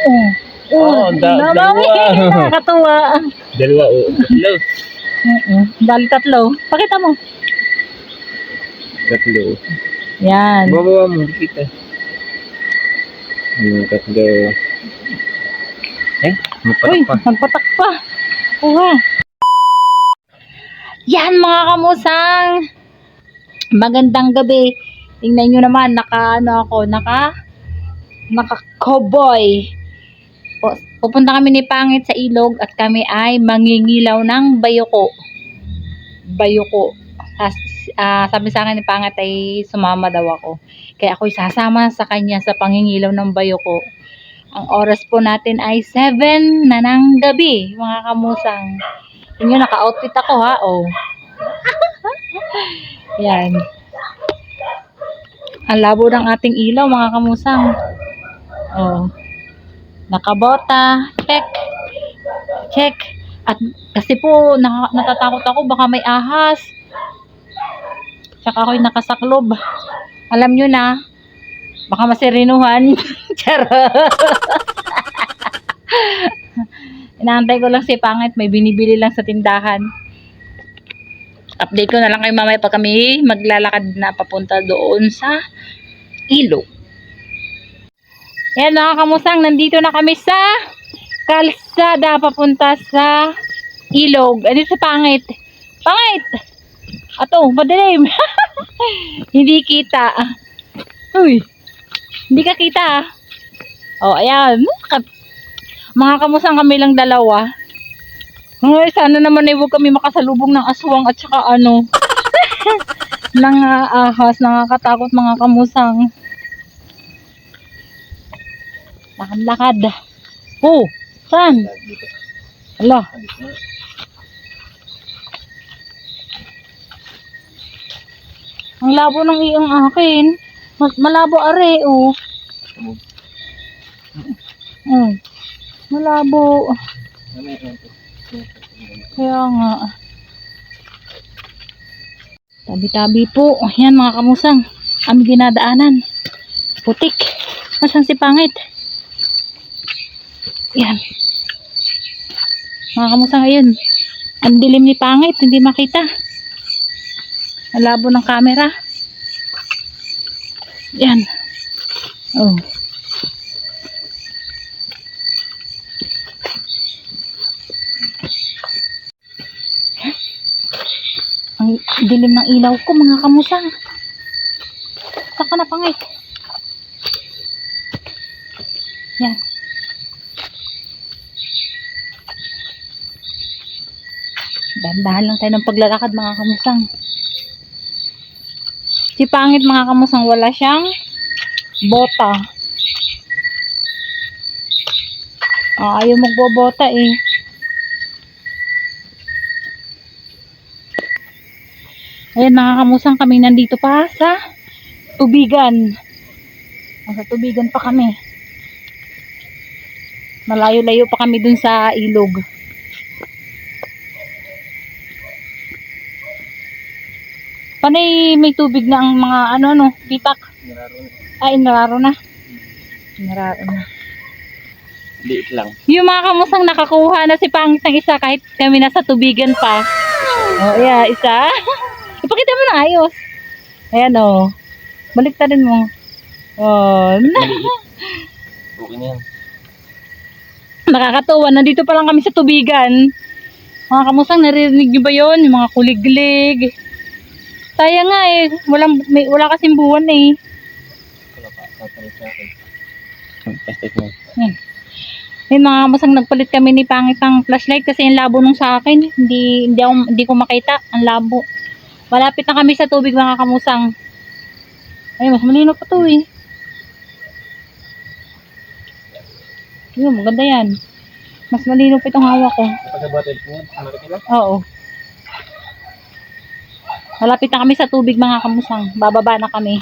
Oh. Oh, dalawa. Nakakatuwa. Dalawa, tatlo. Dali tatlo. Pakita mo. Tatlo. Yan. Babawa mo, kita. Tatlo. Uy, magpatak pa. Kuha. Yan mga kamusang. Magandang gabi. Tingnan nyo naman, naka-cowboy. Pupunta kami ni Pangit sa ilog at kami ay mangingilaw ng bayoko. Bayoko. Sabi sa akin ni Pangit ay sumama daw ako. Kaya ako'y sasama sa kanya sa pangingilaw ng bayoko. Ang oras po natin ay 7 na ng gabi, mga kamusang. Tingnan, naka-outfit ako ha, oh. Yan. Ang labo ng ating ilaw, mga kamusang. Oh. Nakabota, check. Check. At kasi po natatakot ako baka may ahas. Tsaka ako'y nakasaklob. Alam nyo na, baka masirinuhan. Charot. Inaantay ko lang si Pangit, may binibili lang sa tindahan. Update ko na lang kayo mamaya pag kami maglalakad na papunta doon sa ilog. Yan mga kamusang, nandito na kami sa kalsada papunta sa ilog. Ano sa Pangit? Pangit! Ato, madilim. Hindi kita. Uy, hindi ka kita. Oh, ayan. Mga kamusang, kami lang dalawa. Ngayon, sana naman ay huwag kami makasalubong ng aswang at saka ng ahas. Nakakatakot mga kamusang. Lakad-lakad. Oh, saan? Ala. Ang labo ng iyong akin. Malabo are, oh. Malabo. Kaya nga. Tabi-tabi po. Ayan mga kamusang. Aming dinadaanan. Putik. Nasaan si Pangit? Yan. Mga kamusang, ayun. Ang dilim ni Pangit. Hindi makita. Ang labo ng camera. Yan. Oh. Ang dilim ng ilaw ko mga kamusang. Saka na Pangit. Yan. Dahan-dahan lang tayo ng paglalakad mga kamusang. Si Pangit mga kamusang, wala siyang bota. Ayaw magbobota eh. Ayan mga kamusang, kami nandito pa sa tubigan. Sa tubigan pa kami. Malayo-layo pa kami dun sa ilog. Panay may tubig na ang mga pitak. Ay, nararo na. Nararo na. Liit lang. Yung mga kamusang nakakuha na si Pangit ng isa kahit kami nasa tubigan pa. Oh, yeah, isa. Ipakita mo na ayos. Ayan oh. Baliktarin mo. Oh. Okay na yan. Nakakatuwa. Nandito pa lang kami sa tubigan. Mga kamusang, naririnig nyo ba yun? Yung mga kuliglig. Sayang nga eh. Wala kasing buwan eh. Wala pa. Tatalo sa akin. Mga kamusang, nagpalit kami ni Pangit ng flashlight kasi yung labo nung sa akin. Hindi ko makita. Ang labo. Malapit na kami sa tubig mga kamusang. Ay, mas malino pa to eh. Yun, maganda yan. Mas malino pa itong hawak ko. Pagkabatid mo yan, malaki lang? Oo. Malapit na kami sa tubig mga kamusang. Bababa na kami.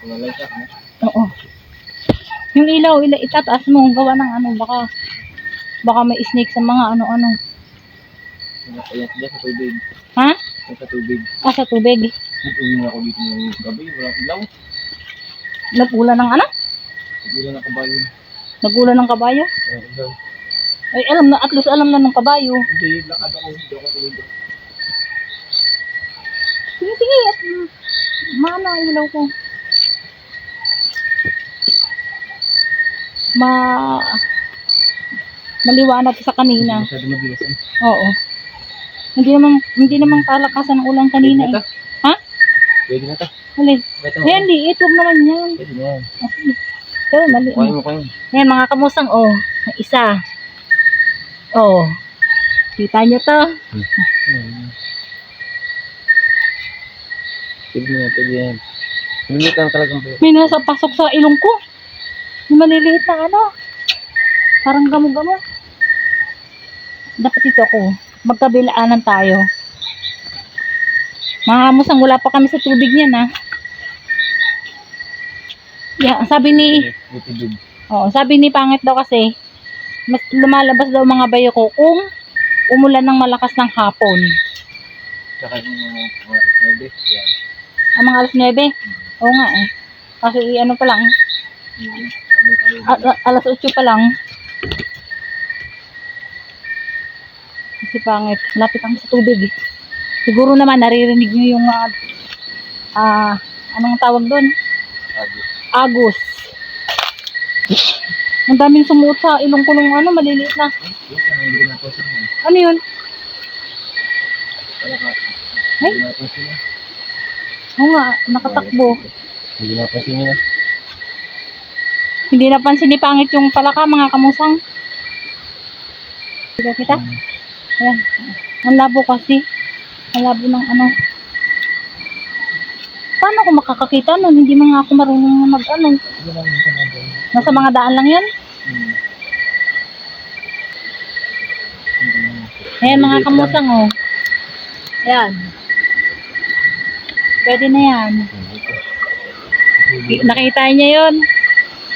Malay ka, ha? Oo. Yung ilaw, itataas mo. Gawa ng baka may snake sa mga ano-ano. Ayan sila sa tubig. Ha? Sa tubig. Sa tubig. Nag-uwi na ako dito ng gabi. Walang ilaw. Napula ng ano? Hindi na kabayo. Nagulan ng kabayo? Daw. Ay, at least alam na ng kabayo. Hindi, lakad ako. Hindi ako tuloy. Sige, sige. At, maano ang ilaw ko. Maliwanag sa kanina. Masyado mabilis. Oo. Hindi naman kalakasan ng ulan kanina eh. Ha? Pwede na ta. Hali. Pwede Ayan, liit. Huwag naman yan. Pwede na yan. Okay. So, mali. Kuhain mo, kuhain. Ayan, mga kamusang. Oh, isa. Oh. Kita nyo to? Pwede na, pwede yan. Nilitan talagang pwede. May nasa pasok sa ilong ko. May maliliit na ano. Parang gamo-gamo. Dapat ito ako. Magkabilaanan tayo. Mga kamusang, wala pa kami sa tubig niyan ha. Yeah, sabi ni Pangit daw kasi, mas lumalabas daw mga bayo ko kung umulan ng malakas ng hapon. Tsaka yung mga pwede. Yan. Ang mga alas 9? Oo nga eh. Kasi ano pa lang, alas 8 pa lang. Kasi Pangit, lapit kami sa tubig eh. Siguro naman naririnig nyo yung anong tawag doon? Agos. Ang daming sumuot sa ilong ko nung maliliit na. Ano yun? Ay? Oo nga, nakatakbo. Hindi napansin nyo na. Hindi napansin ni Pangit yung palaka, mga kamusang. Kita? Ayan. Ang labo kasi. Ang labo ng ano. Paano ako makakakita nun? Hindi man nga ako marunong mag-ano. Nasa mga daan lang yan? Ayan, mga kamusang oh. Ayan. Pwede na yan. Nakita niya yun.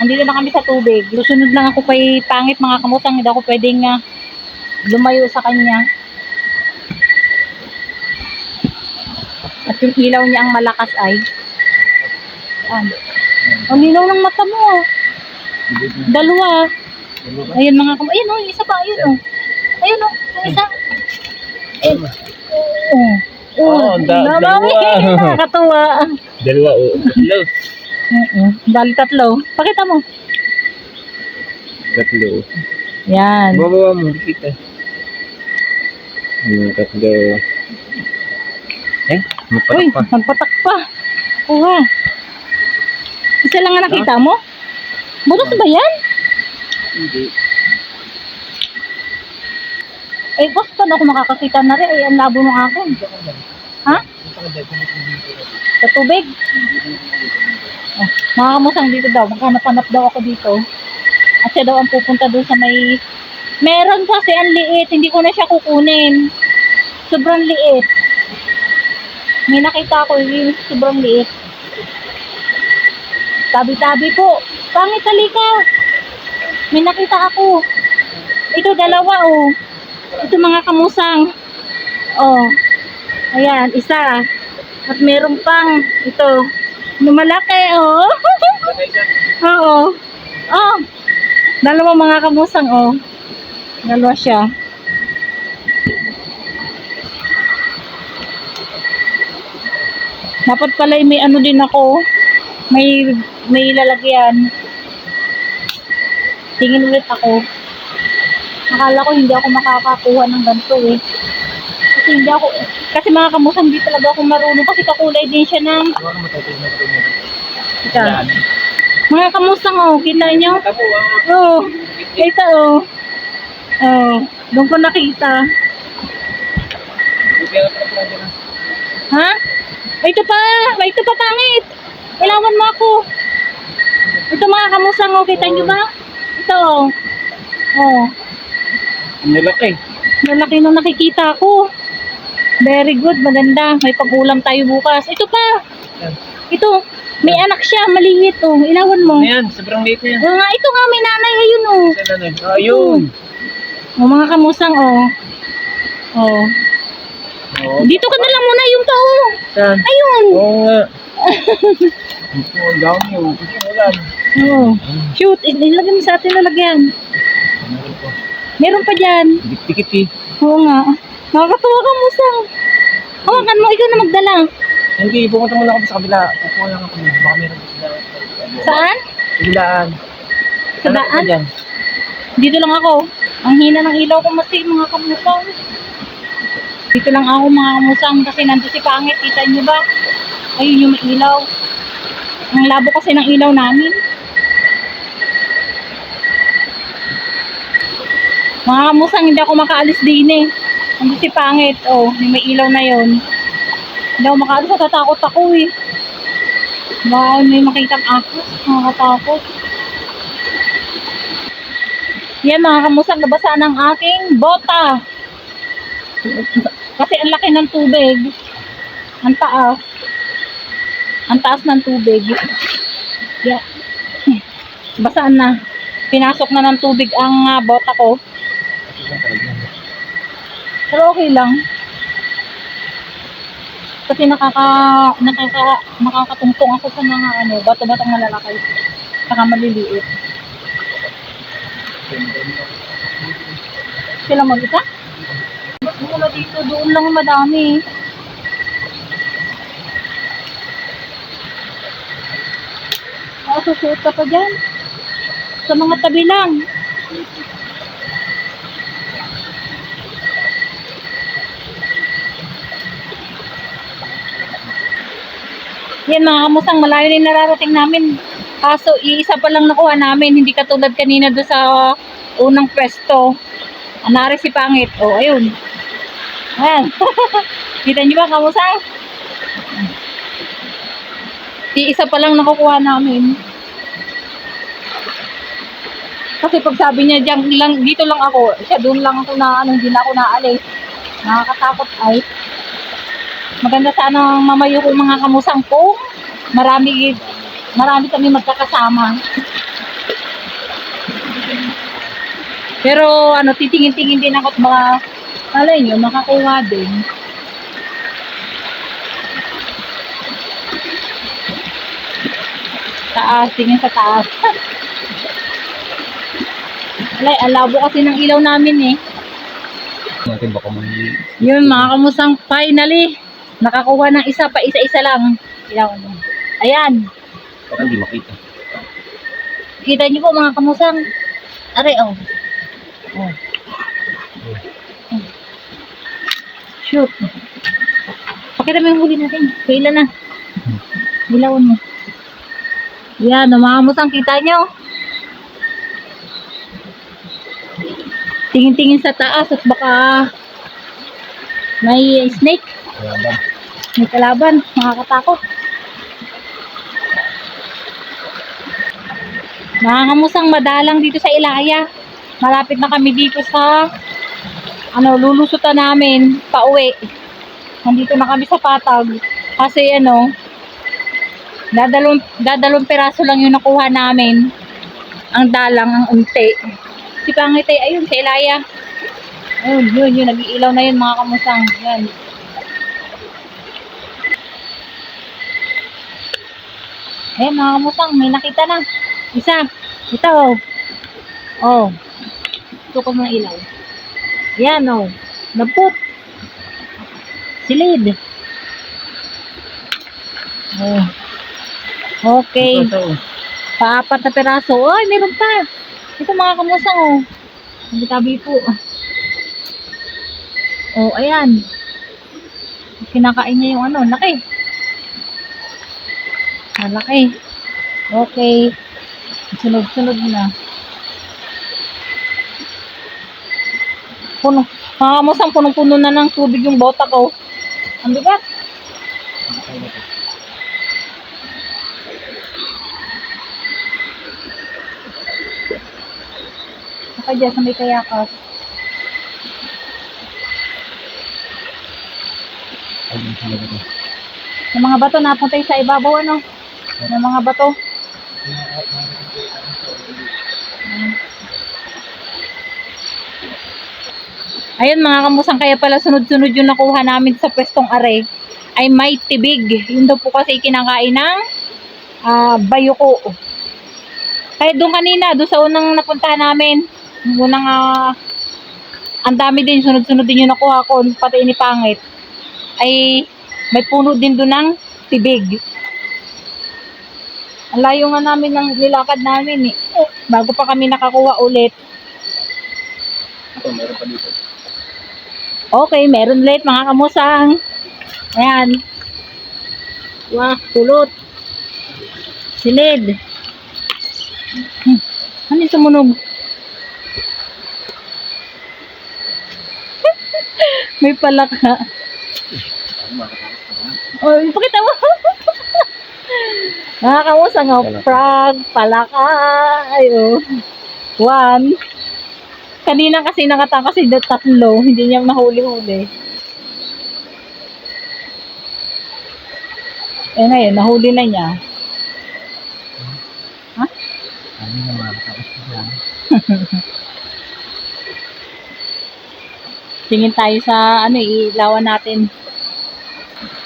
Andito na kami sa tubig. Lusunod lang ako kay Pangit, mga kamusang. Hindi ako pwedeng lumayo sa kanya. At yung ilaw niya ang malakas ay ang ilaw ng mata mo. Dalawa. Ayun mga kamusang. Ayun oh, isa pa. Ayun oh. Ayun oh. Yung isa. Ayun. Oh, dalawa. Nakakatuwa. Dalawa o. Tatlo. Dali tatlo. Pakita mo. Tatlo. Yan. Babawa mo, kita. Tatlo. Uy, magpatak pa. Kuha. Isa lang nga nakita mo? Butos ba yan? Hindi. Eh, boss, paano ako makakakita na rin? Eh, ang labo ng akin. Ha? Sa tubig? Oh, mga kamusang dito daw. Maghanap-hanap daw ako dito. At siya daw ang pupunta doon sa may... Meron kasi ang liit. Hindi ko na siya kukunin. Sobrang liit. May nakita ko yung sobrang liit. Tabi-tabi po. Pangit, halika. May nakita ako. Ito, dalawa oh. Ito mga kamusang. Oh. Ayan, isa. At meron pang ito. Lumalaki oh. Oo. Oh. Dalawa mga kamusang oh. Dalawa siya. Dapat pala may ano din ako. May lalagyan. Tingin ulit ako. Akala ko hindi ako makakakuha ng ganito eh. Kasi mga kamusang hindi talaga ako marunong kasi kakulay din siya ng kita. Mga kamusang oh, kita nyo? Oh, kita oh. Oh, doon ko nakita. Ha? Ito pa Pangit. Ilawan mo ako. Ito mga kamusang oh, kita nyo ba? Ito oh. Oh. Nalaki. Malaki nung nakikita ko. Very good, maganda. May pag-ulam tayo bukas. Ito pa. Ito. May anak siya, maliit oh. Ilawan mo. Ayan, sobrang liit na yan. Nga, ito nga, may nanay. Ayun oh. Ayun. Oh, mga kamusang oh. Oh. Dito ka na lang muna yung pa oh. Saan? Ayun. Oo nga. Ito, ang dami oh. Kasi ulan. Oo. Shoot, ilagay mo sa atin lalagyan. Meron po. Meron pa dyan. Tikit eh. Oo nga. Nakakatawa ka, Musang. Hawakan mo, ikaw na magdala. Hindi, pumunta muna ako sa kabila. Kukuha lang ako. Baka meron po sila. Saan? Kabilaan. Sa Hanap daan? ka dyan. Dito lang ako. Ang hina ng ilaw ko mati, mga kamusang. Dito lang ako, mga kamusang, kasi nandun si Pangit. Kita niyo ba? Ayun yung may ilaw. Ang labo kasi ng ilaw namin. Mga kamusang, hindi ako makaalis din eh. Nandun si Pangit. Oh, yung may ilaw na yon. Hindi ako makaalis, natatakot ako eh. Baka may makitang ahas. Nakakatakot. Yan mga kamusang, nabasa ng aking bota. Kasi ang laki ng tubig. Ang taas. Ang taas ng tubig. Yeah. Basaan na. Pinasok na ng tubig ang bota ko. Pero okay lang. Kasi nakakatungtong ako sa mga bato-batong malalaki. Saka maliliit. Sila mag-isa? Ba't wala dito? Doon lang madami. Susuot ka pa dyan. Sa mga tabi lang. Yan mga kamusang, malayo na yung nararating namin. Kaso, iisa pa lang nakuha namin. Hindi katulad kanina doon sa unang pwesto. Anari si Pangit. Oh, ayun. Ayan. Kita niyo ba, kamusang? Iisa pa lang nakukuha namin. Kasi pag sabi niya, dito lang ako. Siya, doon lang ako na, hindi na ako naalis. Nakakatakot ay. Maganda sana mamayo ko mga kamusang ko. Marami kami magkakasama. Pero titingin-tingin din ako at mga alay nyo, makakuha din. Taas, tingin sa taas. Alay, alabo kasi ng ilaw namin eh. Natin baka may... Yun mga kamusang, finally nakakuha ng isa pa, isa-isa lang. Ilaw mo. Ayan. Baka hindi makita. Kita niyo po mga kamusang. Are, oh. Oh. Shoot. Pakita mo yung huli natin. Kailan na. Ilawan mo. Yan, mga kamusang, kita nyo. Tingin-tingin sa taas at baka may snake. Kalaban. May kalaban. Makakatakot. Mga kamusang, madalang dito sa Ilaya. Malapit na kami dito sa lulusutan namin pauwi. Nandito na kami sa Patag. Kasi dadalawang piraso lang yung nakuha namin. Ang dalang, ang unti. Si Pangit ay ayun sa Ilaya. Ayun, yun, nag-iilaw na yun mga kamusang. Yan. Ayan mga kamusang, may nakita na. Isa. Ito. Oh. Tukod ng ilaw. Yan oh. Naput. Silid. Oh. Okay. Paapat na peraso. Ay, meron pa. Ito mga kamusang oh. Tabi po. Oh, ayan. Kinakain niya yung laki. Laki. Okay. Sunod-sunod na. Puno. Mga kamusang, punong-puno na ng tubig yung bota ko. Ang bigat. Saka dyan sa may kayakas. Yung mga bato napunta sa ibabaw yung mga bato. Ayun mga kamusang, kaya pala sunod-sunod yung nakuha namin sa pwestong are ay may tibig. Yun daw po kasi kinakain ng bayuko. Kahit doon kanina, doon sa unang napuntahan namin, yung unang, ang dami din, sunod-sunod din yung nakuha ko, pati ni Pangit. Ay, may puno din doon ng tibig. Ang layo nga namin ng nilakad namin eh. Bago pa kami nakakuha ulit. Ito, meron pa dito. Okay, meron ulit mga kamusang. Ayan. Wah, pulot. Silid. Ano yung tumunog? May palaka. Oh, pakita mo. Mga kamusang, frog, palaka. Ayo. One. Kanina kasi nakatakas si tatlo, hindi niya mahuli-huli. Eh ngayon, nahuli na niya. Ha? Ano na mga katapos ko yan? Tingin tayo sa ilawan natin.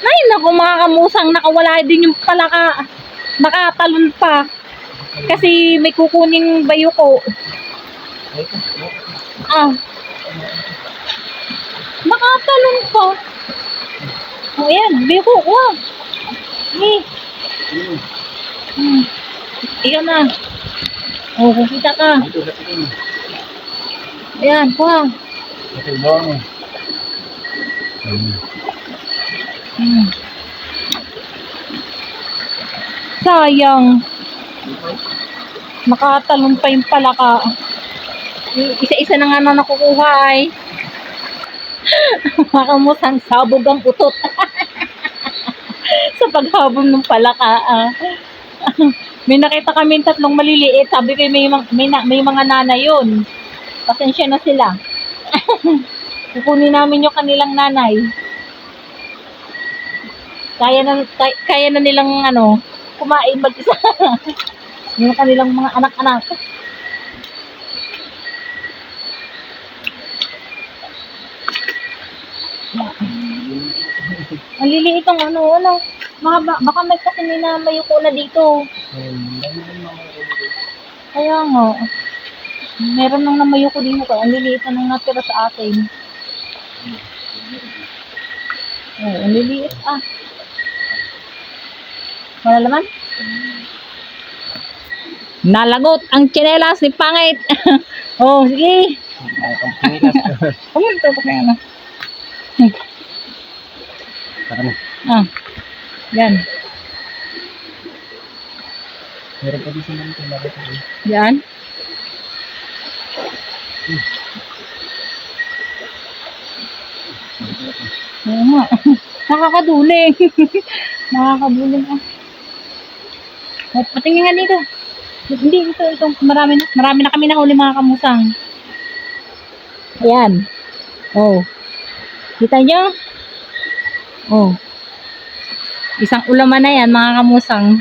Ay, naku mga kamusang, nakawala din yung palaka. Nakatalon pa. Kasi may kukuning bayuko. Nakatalon pa. O yan, bayuko. Wow. Iyan na. O, kukita ka. Ito, ito. Ayan, kuha. Ito, bawang. Sayang. Nakatalon pa yung palaka. Isa-isa na nga na nakukuha ay. Makamusang sabog ang utot. Sa paghabol ng palaka. May nakita kami tatlong maliliit. Sabi ko may mga nanay yun. Pasensya na sila. Kukunin namin yung kanilang nanay. Kaya na nilang kumain mag-isa. Yung kanilang mga anak-anak. Ang liliit ang baka may kasi mayuko na dito. Kaya nga. Meron nang namayuko dito. Ang liliit na nang natira sa atin. Oh, ang liliit Wala laman? Nalagot ang tsinelas ni Pangit. Oh, sige. Pumunta pa kaya na. Yan. Meron pa dito ng tinapos. Yan. Oo nga. Nakakaduling. Nakakaduling patingin nga dito. Hindi, ito. Marami na kami nahuli mga kamusang. Ayan. Oh. Kita nyo? Oh. Isang ulaman na yan mga kamusang.